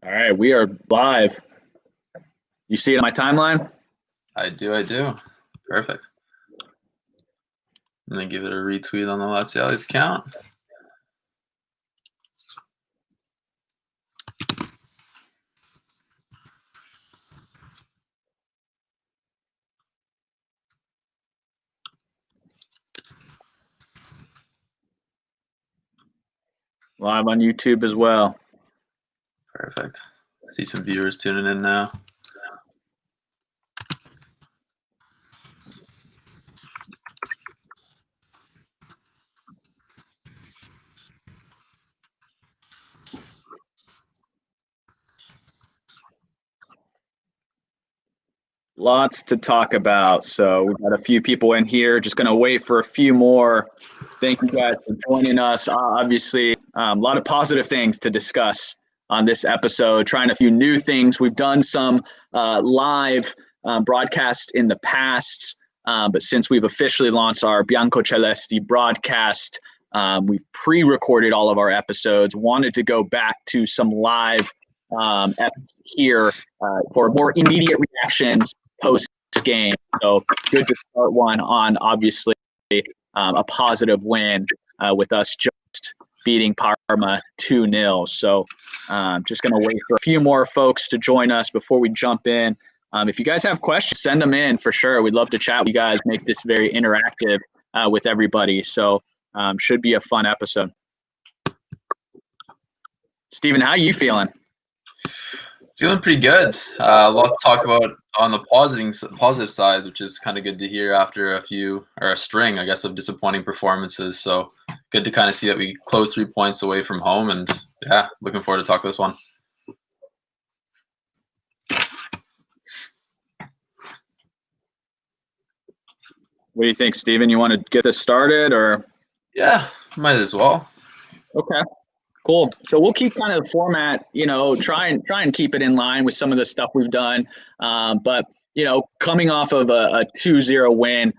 All right, we are live. You see it on my timeline? I do. Perfect. I'm going to give it a retweet on the Lazio account. Live on YouTube as well. Perfect. See some viewers tuning in now. Lots to talk about. So we've got a few people in here. Just going to wait for a few more. Thank you guys for joining us. Obviously, a lot of positive things to discuss on this episode. Trying a few new things. We've done some live broadcasts in the past, but since we've officially launched our Bianco Celesti broadcast, we've pre-recorded all of our episodes. Wanted to go back to some live here for more immediate reactions post-game. So good to start one on, obviously, a positive win with us just beating Parma 2-0. So just going to wait for a few more folks to join us before we jump in. If you guys have questions, send them in for sure. We'd love to chat with you guys, make this very interactive with everybody. So should be a fun episode. Steven, how are you feeling? Feeling pretty good. A lot to talk about on the positive side, which is kind of good to hear after a string, I guess, of disappointing performances. So good to kind of see that we closed 3 points away from home, and yeah, looking forward to talk this one. What do you think, Steven? You want to get this started, or? Yeah, might as well. Okay. Cool. So we'll keep kind of the format, try and keep it in line with some of the stuff we've done. But, coming off of a 2-0 win,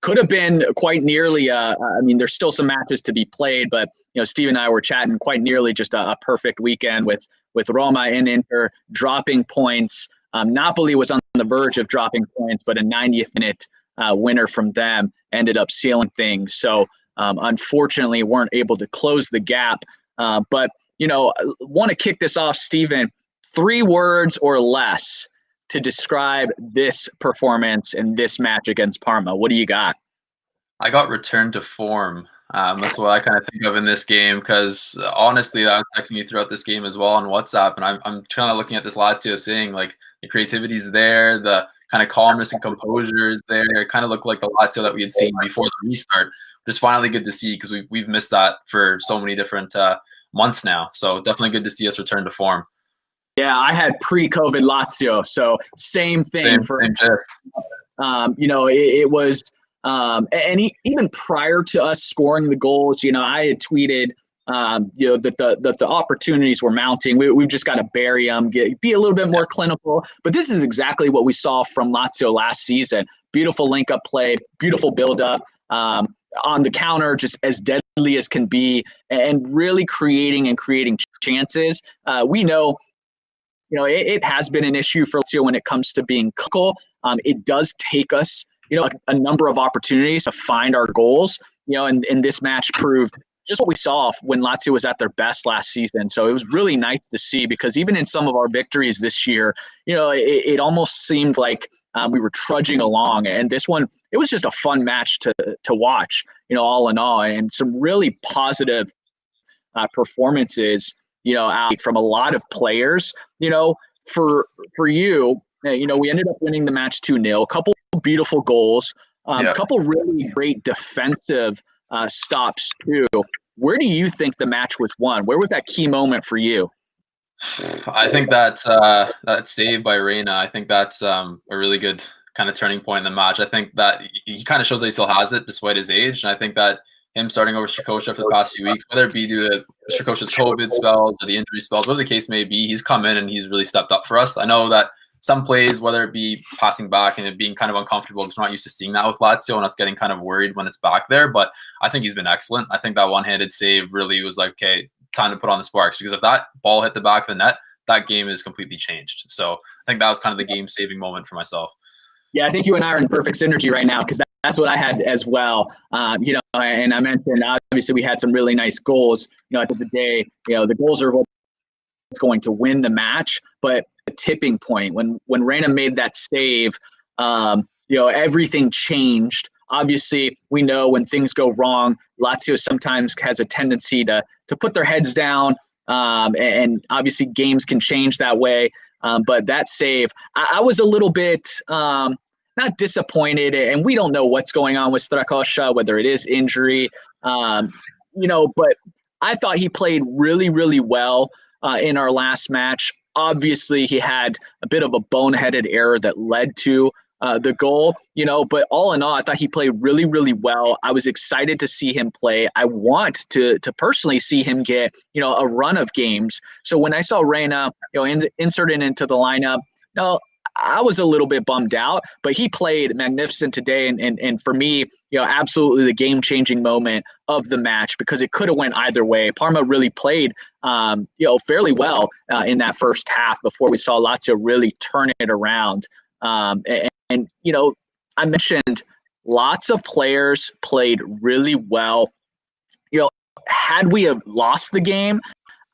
could have been quite nearly, there's still some matches to be played, but, Steve and I were chatting quite nearly just a perfect weekend with Roma and Inter dropping points. Napoli was on the verge of dropping points, but a 90th minute winner from them ended up sealing things. So unfortunately, weren't able to close the gap. But, want to kick this off, Steven, 3 words or less to describe this performance and this match against Parma. What do you got? I got return to form. That's what I kind of think of in this game, because honestly, I was texting you throughout this game as well on WhatsApp, and I'm kind of looking at this Lazio, seeing like the creativity's there, the kind of calmness and composure is there. It kind of looked like the Lazio that we had seen before the restart. Just finally good to see, because we've missed that for so many different months now. So definitely good to see us return to form. Yeah, I had pre-COVID Lazio, so same thing it was, and even prior to us scoring the goals, I had tweeted, that the opportunities were mounting. We've just got to bury them, be a little bit more clinical. But this is exactly what we saw from Lazio last season. Beautiful link-up play, beautiful build-up. On the counter, just as deadly as can be, and really creating chances. We know, it has been an issue for Lazio when it comes to being clinical. It does take us, a number of opportunities to find our goals, and this match proved just what we saw when Lazio was at their best last season. So it was really nice to see, because even in some of our victories this year, it almost seemed like we were trudging along. And this one, it was just a fun match to watch, all in all, and some really positive performances, out from a lot of players. For you, we ended up winning the match 2-0, a couple beautiful goals, a couple really great defensive stops too. Where do you think the match was won? Where was that key moment for you? I think that save by Reina, I think that's a really good kind of turning point in the match. I think that he kind of shows that he still has it despite his age, and I think that him starting over Strakosha for the past few weeks, whether it be due to Strakosha's COVID spells or the injury spells, whatever the case may be, he's come in and he's really stepped up for us. I know that some plays, whether it be passing back and it being kind of uncomfortable, because we're not used to seeing that with Lazio and us getting kind of worried when it's back there, but I think he's been excellent. I think that one-handed save really was like, okay, time to put on the sparks, because if that ball hit the back of the net, that game is completely changed. So I think that was kind of the game-saving moment for myself. Yeah, I think you and I are in perfect synergy right now because that's what I had as well. And I mentioned obviously we had some really nice goals. At the end of the day, the goals are what's going to win the match. But the tipping point when Reyna made that save, everything changed. Obviously, we know when things go wrong, Lazio sometimes has a tendency to put their heads down, and obviously games can change that way. But that save, I was a little bit not disappointed, and we don't know what's going on with Strakosha, whether it is injury, but I thought he played really, really well in our last match. Obviously, he had a bit of a boneheaded error that led to the goal, but all in all, I thought he played really, really well. I was excited to see him play. I want to personally see him get, a run of games. So when I saw Reyna, inserted into the lineup, I was a little bit bummed out, but he played magnificent today. And for me, absolutely the game-changing moment of the match because it could have went either way. Parma really played, fairly well in that first half before we saw Lazio really turn it around. And I mentioned lots of players played really well. Had we have lost the game,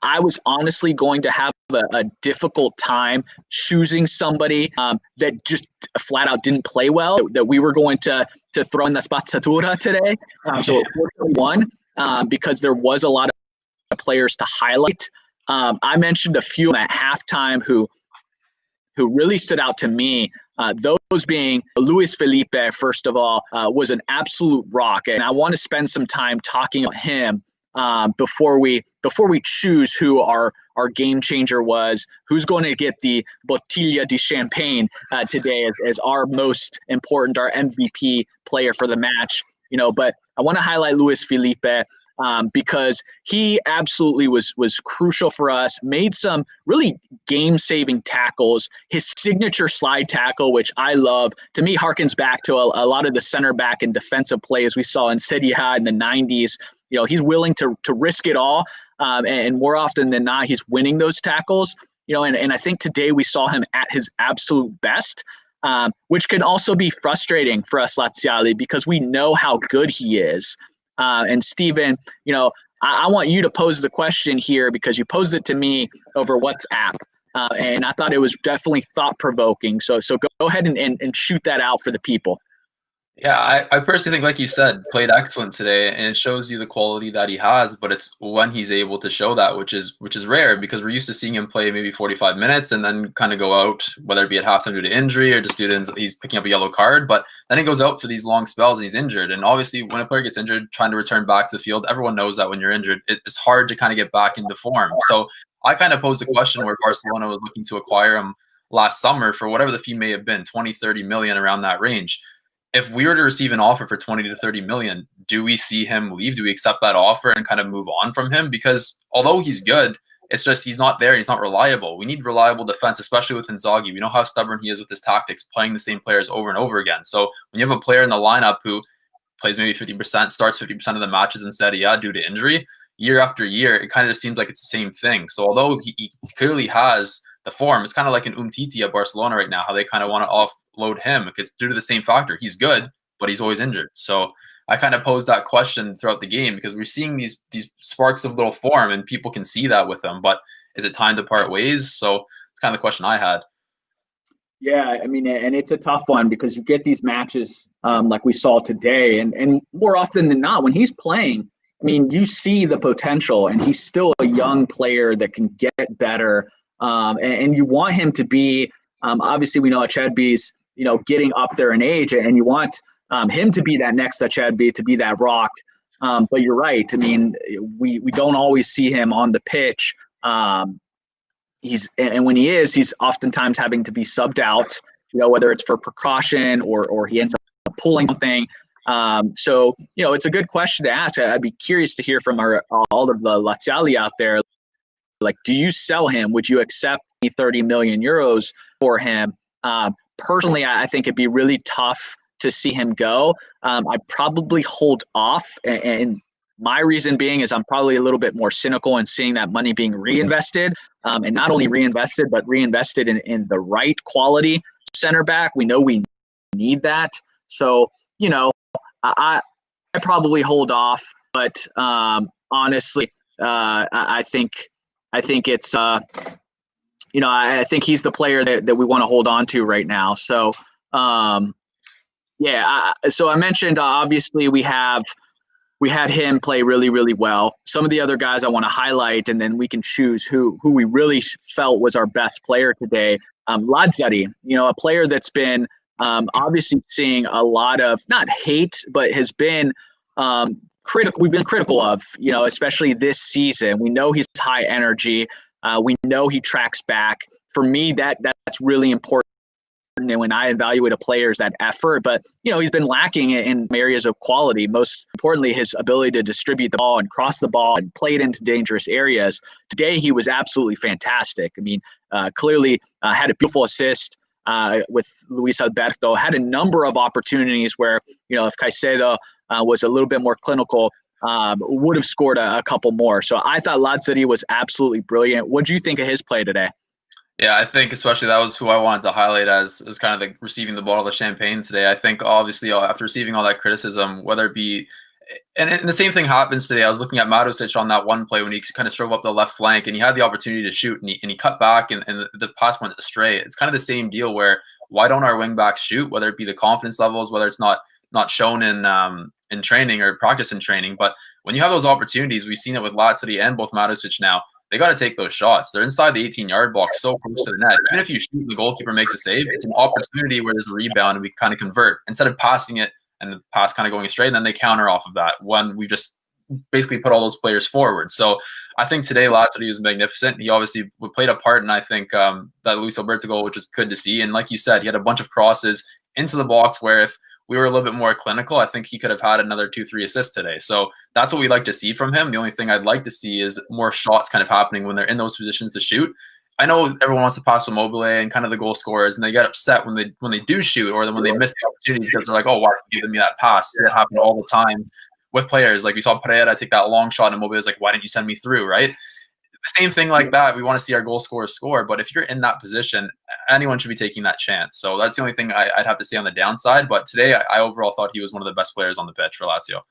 I was honestly going to have a difficult time choosing somebody that just flat out didn't play well, that we were going to throw in the spazzatura today. So unfortunately won because there was a lot of players to highlight. I mentioned a few at halftime who really stood out to me, those being Luis Felipe, first of all, was an absolute rock. And I want to spend some time talking about him before we choose who our game changer was, who's going to get the Bottiglia di Champagne today as our most important, our MVP player for the match. But I want to highlight Luis Felipe because he absolutely was crucial for us, made some really game-saving tackles. His signature slide tackle, which I love, to me harkens back to a lot of the center back and defensive plays we saw in Serie A in the 90s. He's willing to risk it all, and more often than not, he's winning those tackles. And I think today we saw him at his absolute best, which can also be frustrating for us Laziali because we know how good he is. And Steven, I want you to pose the question here because you posed it to me over WhatsApp, and I thought it was definitely thought-provoking. So go ahead and shoot that out for the people. Yeah, I personally think, like you said, played excellent today, and it shows you the quality that he has. But it's when he's able to show that, which is rare because we're used to seeing him play maybe 45 minutes and then kind of go out, whether it be at halftime due to injury or just due to he's picking up a yellow card. But then he goes out for these long spells and he's injured. And obviously, when a player gets injured, trying to return back to the field, everyone knows that when you're injured, it's hard to kind of get back into form. So I kind of posed a question where Barcelona was looking to acquire him last summer for whatever the fee may have been, 20, 30 million, around that range. If we were to receive an offer for 20 to 30 million, do we see him leave? Do we accept that offer and kind of move on from him? Because although he's good, it's just he's not there. He's not reliable. We need reliable defense, especially with Inzaghi. We know how stubborn he is with his tactics, playing the same players over and over again. So when you have a player in the lineup who plays maybe 50%, starts 50% of the matches in Serie A due to injury, year after year, it kind of just seems like it's the same thing. So although he clearly has the form, it's kind of like an Umtiti at Barcelona right now, how they kind of want to offload him because due to the same factor. He's good, but he's always injured. So I kind of posed that question throughout the game because we're seeing these sparks of little form and people can see that with him, but is it time to part ways? So it's kind of the question I had. Yeah, I mean, and it's a tough one because you get these matches like we saw today, and more often than not, when he's playing, I mean, you see the potential, and he's still a young player that can get better, and you want him to be. Obviously, we know Achedby's getting up there in age, and you want him to be that next Achedby, to be that rock. But you're right. I mean, we don't always see him on the pitch. And when he is, he's oftentimes having to be subbed out, whether it's for precaution or he ends up pulling something. So, it's a good question to ask. I'd be curious to hear from all of the Laziali out there. Like, do you sell him? Would you accept 30 million euros for him? Personally, I think it'd be really tough to see him go. I'd probably hold off and My reason being is I'm probably a little bit more cynical in seeing that money being reinvested, and not only reinvested, but reinvested in the right quality center back. We know we need that. So, I probably hold off, but honestly, I think it's I think he's the player that we want to hold on to right now. So so I mentioned obviously we had him play really, really well. Some of the other guys I want to highlight, and then we can choose who we really felt was our best player today. Lazio, a player that's been obviously seeing a lot of not hate, but has been critical. We've been critical of, especially this season. We know he's high energy. We know he tracks back. For me, that's really important. And when I evaluate a player's that effort, but he's been lacking in areas of quality. Most importantly, his ability to distribute the ball and cross the ball and play it into dangerous areas. Today, he was absolutely fantastic. I mean, clearly had a beautiful assist with Luis Alberto. Had a number of opportunities where if Caicedo was a little bit more clinical, would have scored a couple more. So I thought Lazio was absolutely brilliant. What do you think of his play today? Yeah, I think especially that was who I wanted to highlight as kind of receiving the bottle of champagne today. I think obviously after receiving all that criticism, whether it be and the same thing happens today. I was looking at Marusic on that one play when he kind of drove up the left flank and he had the opportunity to shoot and he cut back and the pass went astray. It's kind of the same deal where why don't our wing backs shoot, whether it be the confidence levels, whether it's not shown in training or practice in training. But when you have those opportunities, we've seen it with Lazio and both Marusic now. They got to take those shots. They're inside the 18-yard box, so close to the net. Even if you shoot and the goalkeeper makes a save, it's an opportunity where there's a rebound and we kind of convert. Instead of passing it and the pass kind of going astray, and then they counter off of that when we just basically put all those players forward. So I think today Lazio was magnificent. He obviously played a part, and I think that Luis Alberto goal, which was good to see. And like you said, he had a bunch of crosses into the box where if we were a little bit more clinical, I think he could have had another 2-3 assists today. So that's what we like to see from him. The only thing I'd like to see is more shots kind of happening when they're in those positions to shoot. I know everyone wants to pass with Mobile and kind of the goal scorers, and they get upset when they do shoot or when they miss the opportunity because they're like, oh, why are you giving me that pass? So that happened all the time with players. Like we saw Pereira take that long shot and Mobile was like, why didn't you send me through, right? The same thing like that. We want to see our goal scorers score, but if you're in that position, anyone should be taking that chance. So that's the only thing I'd have to say on the downside. But today, I overall thought he was one of the best players on the pitch for Lazio.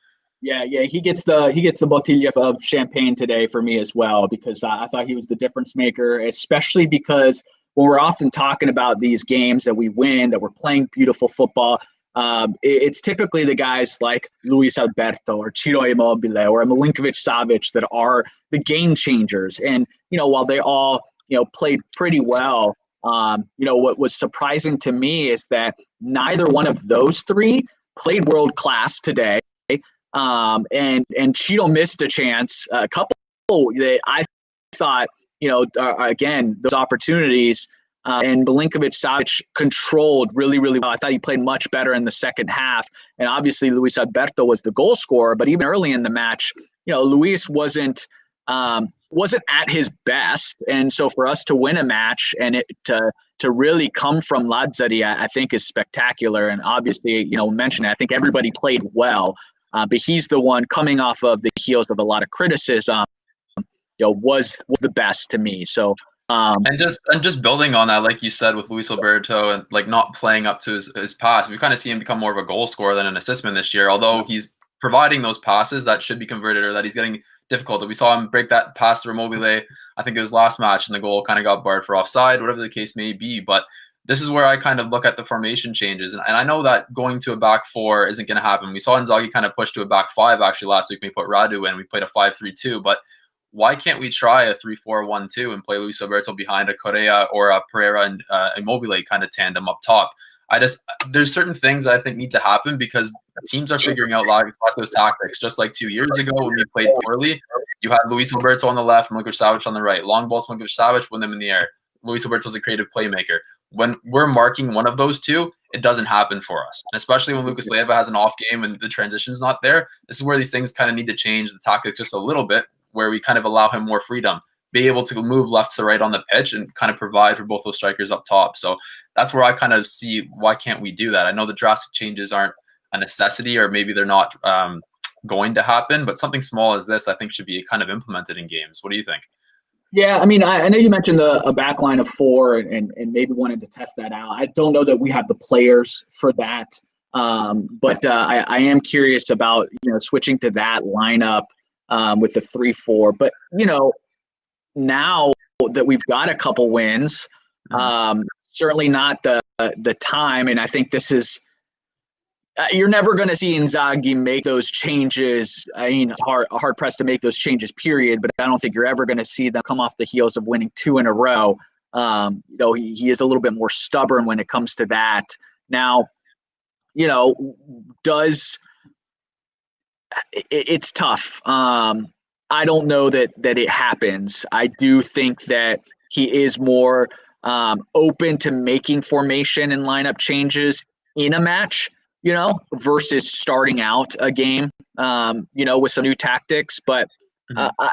Yeah, he gets the Bottiglia of champagne today for me as well, because I thought he was the difference maker, especially because when we're often talking about these games that we win, that we're playing beautiful football, it's typically the guys like Luis Alberto or Ciro Immobile or Milinkovic-Savic that are the game changers. And, while they all, played pretty well, what was surprising to me is that neither one of those three played world class today. And Ciro missed a chance, a couple that I thought, again, those opportunities. And Milinkovic-Savic controlled really, really well. I thought he played much better in the second half. And obviously, Luis Alberto was the goal scorer. But even early in the match, Luis wasn't at his best. And so for us to win a match and it to really come from Lazio, I think is spectacular. And obviously, mentioned I think everybody played well. But he's the one coming off of the heels of a lot of criticism, was the best to me. So. And just building on that, like you said, with Luis Alberto and like not playing up to his pass, we kind of see him become more of a goal scorer than an assistman this year. Although he's providing those passes that should be converted or that he's getting difficult. We saw him break that pass to Immobile, I think it was last match, and the goal kind of got barred for offside, whatever the case may be. But this is where I kind of look at the formation changes. And I know that going to a back four isn't going to happen. We saw Inzaghi kind of push to a back five actually last week when we put Radu in. We played a 5-3-2, but why can't we try a 3-4-1-2 and play Luis Alberto behind a Correa or a Pereira and Immobile kind of tandem up top? There's certain things I think need to happen because teams are figuring out Lazio's tactics. Just like 2 years ago when we played poorly, you had Luis Alberto on the left, Milinkovic-Savic on the right. Long balls, Milinkovic-Savic, win them in the air. Luis Alberto's a creative playmaker. When we're marking one of those two, it doesn't happen for us. And especially when Lucas Leiva has an off game and the transition's not there, this is where these things kind of need to change the tactics just a little bit, where we kind of allow him more freedom, be able to move left to right on the pitch and kind of provide for both those strikers up top. So that's where I kind of see why can't we do that? I know the drastic changes aren't a necessity, or maybe they're not going to happen, but something small as this, I think, should be kind of implemented in games. What do you think? Yeah, I mean, I know you mentioned a back line of four and maybe wanted to test that out. I don't know that we have the players for that, but I am curious about, switching to that lineup with the 3-4. But, now that we've got a couple wins, certainly not the time. And I think this is you're never going to see Inzaghi make those changes. I mean, hard pressed to make those changes, period. But I don't think you're ever going to see them come off the heels of winning 2 in a row. He is a little bit more stubborn when it comes to that. Now, it's tough. I don't know that it happens. I do think that he is more open to making formation and lineup changes in a match, versus starting out a game, with some new tactics. But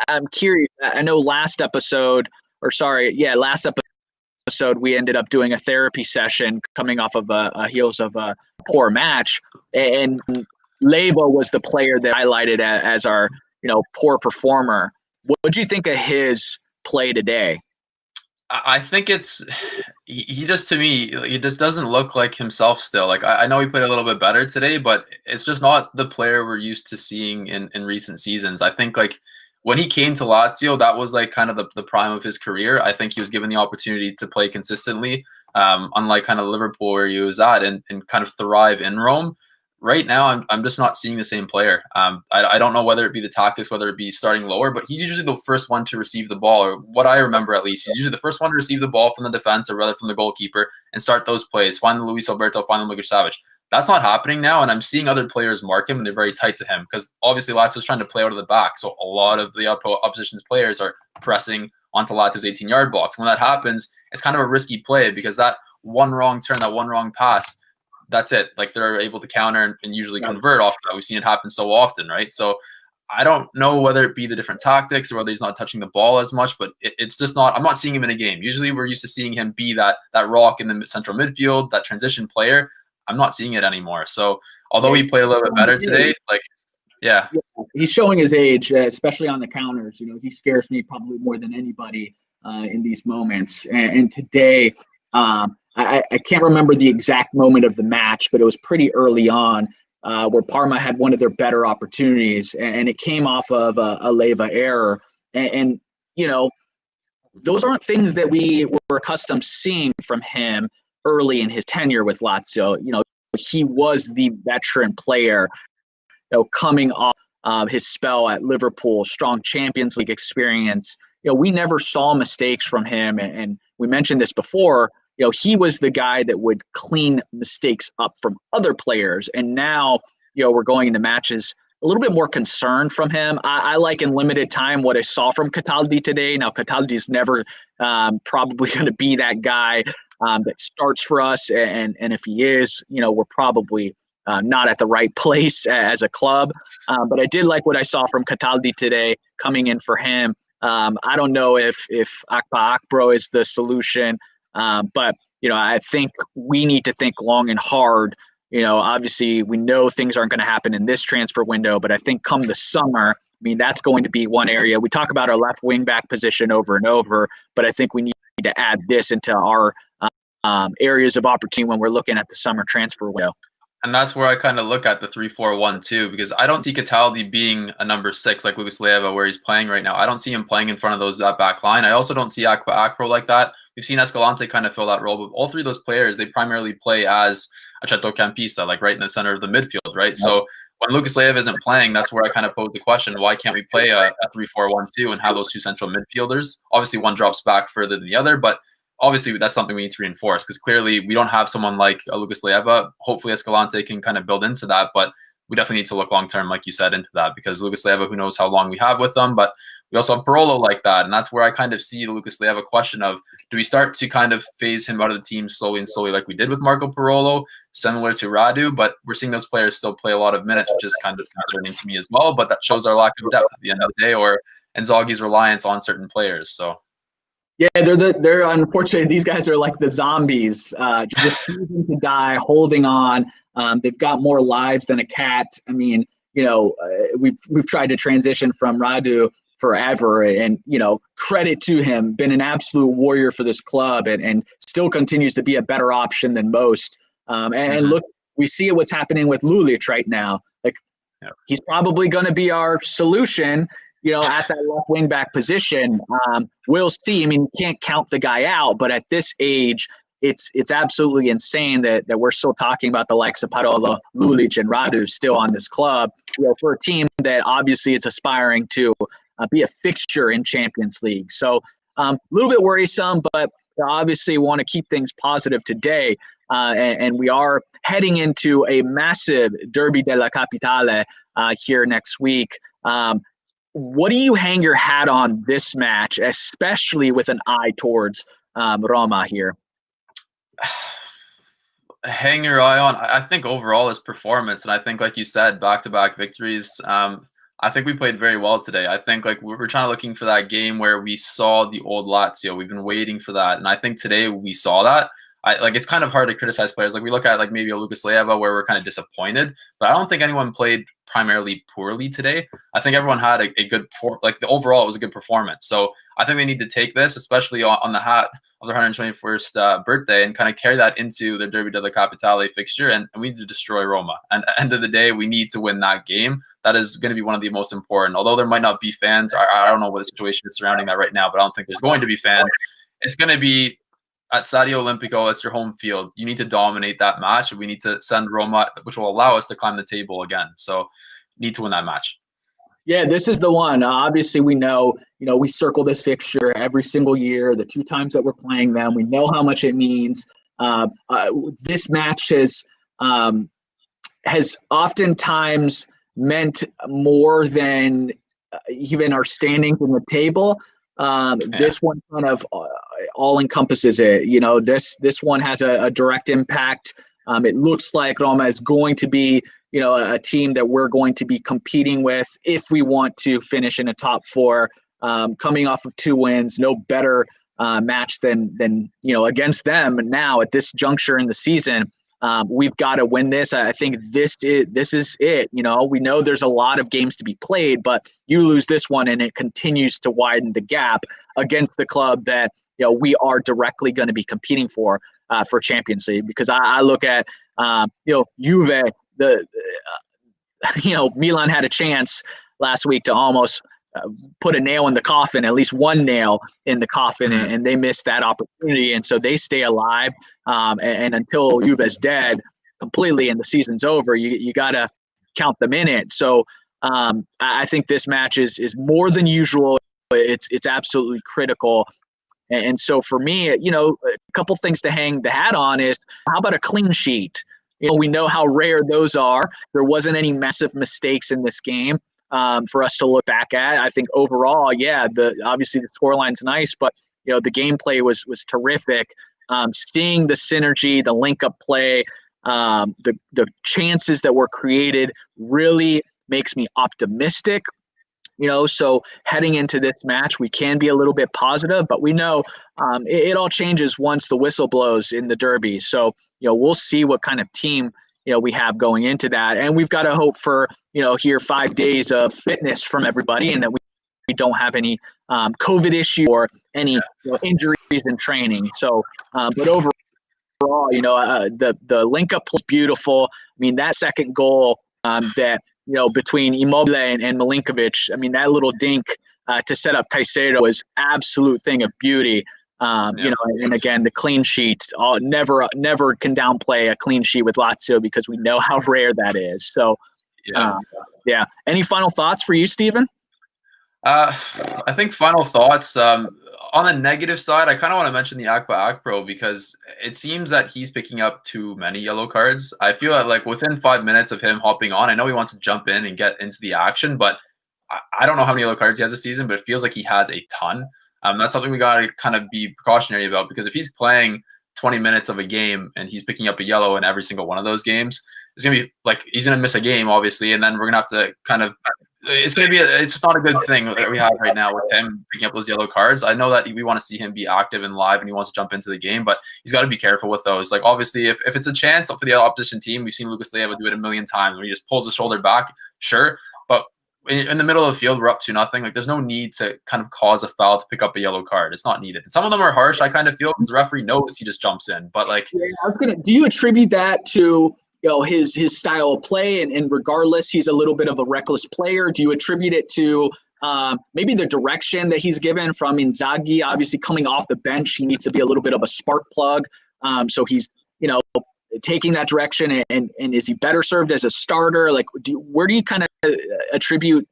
I'm curious. I know last episode, we ended up doing a therapy session coming off of heels of a poor match. And Leva was the player that I highlighted as our, poor performer. What do you think of his play today? I think he just, to me, he just doesn't look like himself still. Like, I know he played a little bit better today, but it's just not the player we're used to seeing in recent seasons. I think, like, when he came to Lazio, that was like kind of the prime of his career. I think he was given the opportunity to play consistently, unlike kind of Liverpool where he was at, and kind of thrive in Rome. Right now, I'm just not seeing the same player. I don't know whether it be the tactics, whether it be starting lower, but he's usually the first one to receive the ball, or what I remember at least. He's usually the first one to receive the ball from the defense, or rather from the goalkeeper, and start those plays. Find the Luis Alberto, find the Milinkovic-Savic. That's not happening now, and I'm seeing other players mark him, and they're very tight to him because obviously Lazio's trying to play out of the back, so a lot of the opposition's players are pressing onto Lazio's 18-yard box. When that happens, it's kind of a risky play because that one wrong turn, that one wrong pass, that's it. Like, they're able to counter and usually convert off that. We've seen it happen so often, right? So I don't know whether it be the different tactics or whether he's not touching the ball as much, but it's just not – I'm not seeing him in a game. Usually we're used to seeing him be that rock in the central midfield, that transition player. I'm not seeing it anymore. So although he played a little bit better today, yeah. He's showing his age, especially on the counters. He scares me probably more than anybody in these moments. And today I can't remember the exact moment of the match, but it was pretty early on where Parma had one of their better opportunities, and it came off of a Leva error. And those aren't things that we were accustomed to seeing from him early in his tenure with Lazio. He was the veteran player, coming off his spell at Liverpool, strong Champions League experience. We never saw mistakes from him, and we mentioned this before. He was the guy that would clean mistakes up from other players, and now we're going into matches a little bit more concerned from him. I like in limited time what I saw from Cataldi today. Now, Cataldi's never probably going to be that guy that starts for us, and if he is, we're probably not at the right place as a club. But I did like what I saw from Cataldi today coming in for him. I don't know if Akpa Akbro is the solution, but I think we need to think long and hard. Obviously we know things aren't going to happen in this transfer window, but I think come the summer, that's going to be one area. We talk about our left wing back position over and over, but I think we need to add this into our areas of opportunity when we're looking at the summer transfer window. And that's where I kind of look at the 3-4-1-2, because I don't see Cataldi being a number 6 like Lucas Leiva where he's playing right now. I don't see him playing in front of that back line. I also don't see Akpa Akpro like that. We've seen Escalante kind of fill that role, but all three of those players, they primarily play as a centrocampista, like right in the center of the midfield, right? So when Lucas Leiva isn't playing, that's where I kind of pose the question, why can't we play a 3-4-1-2 and have those two central midfielders? Obviously, one drops back further than the other, but obviously that's something we need to reinforce because clearly we don't have someone like Lucas Leiva. Hopefully Escalante can kind of build into that, but we definitely need to look long-term, like you said, into that because Lucas Leiva, who knows how long we have with them, but we also have Parolo like that, and that's where I kind of see the Lucas Leiva question of, do we start to kind of phase him out of the team slowly and slowly like we did with Marco Parolo, similar to Radu, but we're seeing those players still play a lot of minutes, which is kind of concerning to me as well, but that shows our lack of depth at the end of the day, or Inzaghi's reliance on certain players, so. Yeah, they're unfortunately, these guys are like the zombies, just refusing to die, holding on. They've got more lives than a cat. I mean, we've tried to transition from Radu forever, and credit to him, been an absolute warrior for this club, and still continues to be a better option than most. And look, we see what's happening with Lulic right now. Like, he's probably going to be our solution, at that left wing back position. We'll see. I mean, you can't count the guy out, but at this age, it's absolutely insane that we're still talking about the likes of Parolo, Lulic, and Radu still on this club. For a team that obviously is aspiring to be a fixture in Champions League. So a little bit worrisome, but obviously want to keep things positive today. And we are heading into a massive Derby della Capitale here next week. What do you hang your hat on this match, especially with an eye towards Roma here? Hang your eye on, I think, overall his performance. And I think, like you said, back-to-back victories. I think we played very well today. I think we're trying to looking for that game where we saw the old Lazio. We've been waiting for that. And I think today we saw that. It's kind of hard to criticize players. We look at maybe a Lucas Leiva where we're kind of disappointed, but I don't think anyone played primarily poorly today. I think everyone had a good, overall it was a good performance. So I think they need to take this, especially on the hat of their 121st birthday, and kind of carry that into the Derby della Capitale fixture. And we need to destroy Roma. And at the end of the day, we need to win that game. That is going to be one of the most important. Although there might not be fans, I don't know what the situation is surrounding that right now, but I don't think there's going to be fans. It's going to be at Stadio Olimpico. It's your home field. You need to dominate that match. We need to send Roma, which will allow us to climb the table again. So need to win that match. Yeah, this is the one. Obviously, we know, we circle this fixture every single year, the 2 times that we're playing them. We know how much it means. This match has oftentimes meant more than even our standings in the table. This one kind of all encompasses it. This one has a direct impact. It looks like Roma is going to be, a team that we're going to be competing with if we want to finish in a top 4. Coming off of 2 wins, no better match than against them. And now at this juncture in the season, we've got to win this. I think this is it. We know there's a lot of games to be played, but you lose this one and it continues to widen the gap against the club that we are directly going to be competing for Champions League. Because I look at Juve, Milan had a chance last week to almost put a nail in the coffin, at least one nail in the coffin, and they missed that opportunity. And so they stay alive. And until Juve's dead completely and the season's over, you got to count them in it. So I think this match is more than usual. It's absolutely critical. And so for me, a couple things to hang the hat on is, how about a clean sheet? We know how rare those are. There wasn't any massive mistakes in this game for us to look back at. I think overall, obviously the scoreline's nice, but the gameplay was terrific. Seeing the synergy, the link-up play, the chances that were created really makes me optimistic. So heading into this match, we can be a little bit positive, but we know it all changes once the whistle blows in the Derby. So, we'll see what kind of team, we have going into that. And we've got to hope for, here 5 days of fitness from everybody, and that we don't have any COVID issue or any injuries in training. So, but overall, the link up was beautiful. I mean, that second goal that, between Immobile and Milinkovic, I mean, that little dink to set up Caicedo was absolute thing of beauty. And again, the clean sheet, never can downplay a clean sheet with Lazio, because we know how rare that is. So, Any final thoughts for you, Steven? I think final thoughts, on the negative side, I kind of want to mention the Akpa Akpro, because it seems that he's picking up too many yellow cards. I feel like within 5 minutes of him hopping on, I know he wants to jump in and get into the action, but I don't know how many yellow cards he has this season, but it feels like he has a ton. That's something we got to kind of be precautionary about, because if he's playing 20 minutes of a game and he's picking up a yellow in every single one of those games, it's going to be like he's going to miss a game, obviously, and then we're going to have to kind of it's going to be it's not a good thing that we have right now with him picking up those yellow cards. I know that we want to see him be active and live and he wants to jump into the game, but he's got to be careful with those. Like, obviously, if it's a chance for the opposition team, we've seen Lucas Leiva do it a million times where he just pulls his shoulder back, sure, but in the middle of the field, we're up 2-0. Like, there's no need to kind of cause a foul to pick up a yellow card. It's not needed. And some of them are harsh, I kind of feel, because the referee knows he just jumps in. But like, do you attribute that to his style of play, and regardless, he's a little bit of a reckless player? Do you attribute it to maybe the direction that he's given from Inzaghi? Obviously, coming off the bench, he needs to be a little bit of a spark plug. So he's taking that direction, and is he better served as a starter? Like, where do you kind of attribute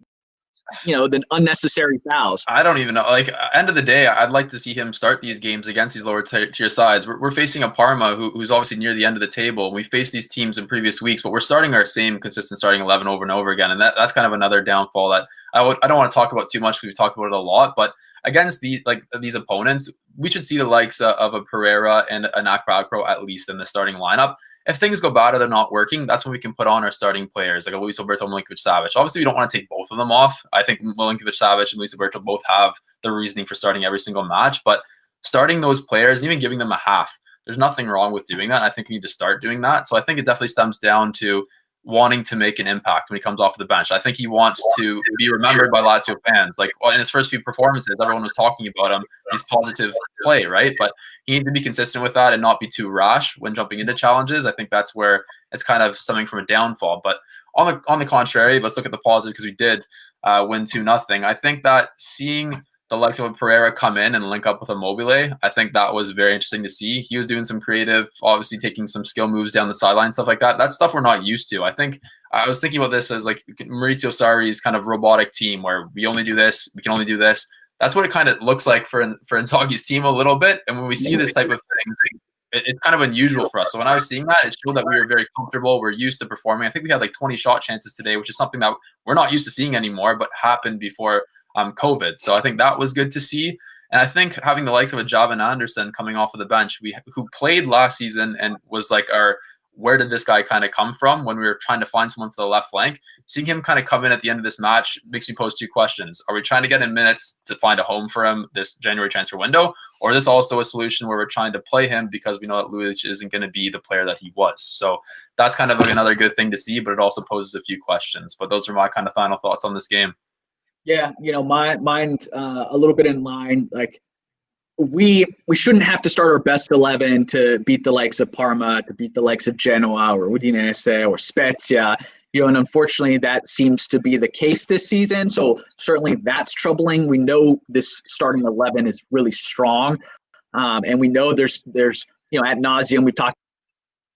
the unnecessary fouls? I don't even know. Like, end of the day, I'd like to see him start these games against these lower tier sides. We're facing a Parma who's obviously near the end of the table. We faced these teams in previous weeks, but we're starting our same consistent starting 11 over and over again, and that's kind of another downfall that I don't want to talk about too much. We've talked about it a lot, but against these opponents, we should see the likes of a Pereira and an Akpagro at least in the starting lineup. If things go bad or they're not working, that's when we can put on our starting players, like a Luis Alberto, Milinkovic-Savic. Obviously, we don't want to take both of them off. I think Milinkovic-Savic and Luis Alberto both have the reasoning for starting every single match, but starting those players and even giving them a half, there's nothing wrong with doing that. I think we need to start doing that. So I think it definitely stems down to wanting to make an impact when he comes off the bench. I think he wants to be remembered by Lazio fans. Like, in his first few performances, everyone was talking about him, his positive play, right? But he needs to be consistent with that and not be too rash when jumping into challenges. I think that's where it's kind of stemming from a downfall. But on the contrary, let's look at the positive, because we did win 2-0. I think that seeing the likes of Pereira come in and link up with Immobile, I think that was very interesting to see. He was doing some creative, obviously taking some skill moves down the sideline, stuff like that. That's stuff we're not used to. I think I was thinking about this as like Maurizio Sarri's kind of robotic team where we only do this, we can only do this. That's what it kind of looks like for Inzaghi's team a little bit. And when we see this type of things, it's kind of unusual for us. So when I was seeing that, it showed that we were very comfortable. We're used to performing. I think we had like 20 shot chances today, which is something that we're not used to seeing anymore, but happened before COVID. So I think that was good to see. And I think having the likes of a Javan Anderson coming off of the bench, who played last season and was like where did this guy kind of come from when we were trying to find someone for the left flank, seeing him kind of come in at the end of this match makes me pose two questions. Are we trying to get in minutes to find a home for him this January transfer window? Or is this also a solution where we're trying to play him because we know that Lulic isn't going to be the player that he was? So that's kind of like another good thing to see, but it also poses a few questions. But those are my kind of final thoughts on this game. Yeah, mine's a little bit in line. Like, we shouldn't have to start our best 11 to beat the likes of Parma, to beat the likes of Genoa or Udinese or Spezia. And unfortunately, that seems to be the case this season. So certainly that's troubling. We know this starting 11 is really strong, and we know there's ad nauseum we've talked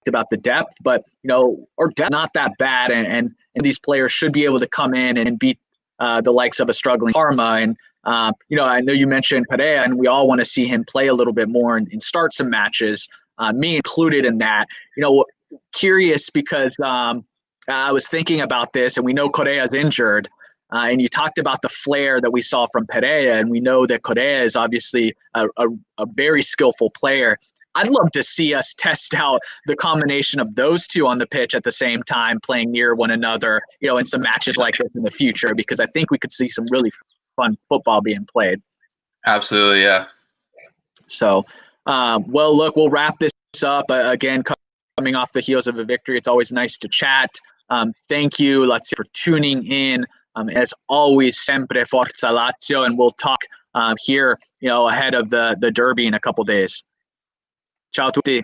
about the depth, but our depth not that bad, and these players should be able to come in and beat the likes of a struggling Parma. And I know you mentioned Pereira, and we all want to see him play a little bit more and start some matches, me included in that. Curious because I was thinking about this, and we know Correa's injured, and you talked about the flair that we saw from Pereira, and we know that Correa is obviously a very skillful player. I'd love to see us test out the combination of those two on the pitch at the same time, playing near one another, in some matches like this in the future, because I think we could see some really fun football being played. Absolutely, yeah. So, well, look, we'll wrap this up. Again, coming off the heels of a victory, it's always nice to chat. Thank you, Lazio, for tuning in. As always, sempre forza Lazio, and we'll talk here, ahead of the derby in a couple days. Ciao a tutti.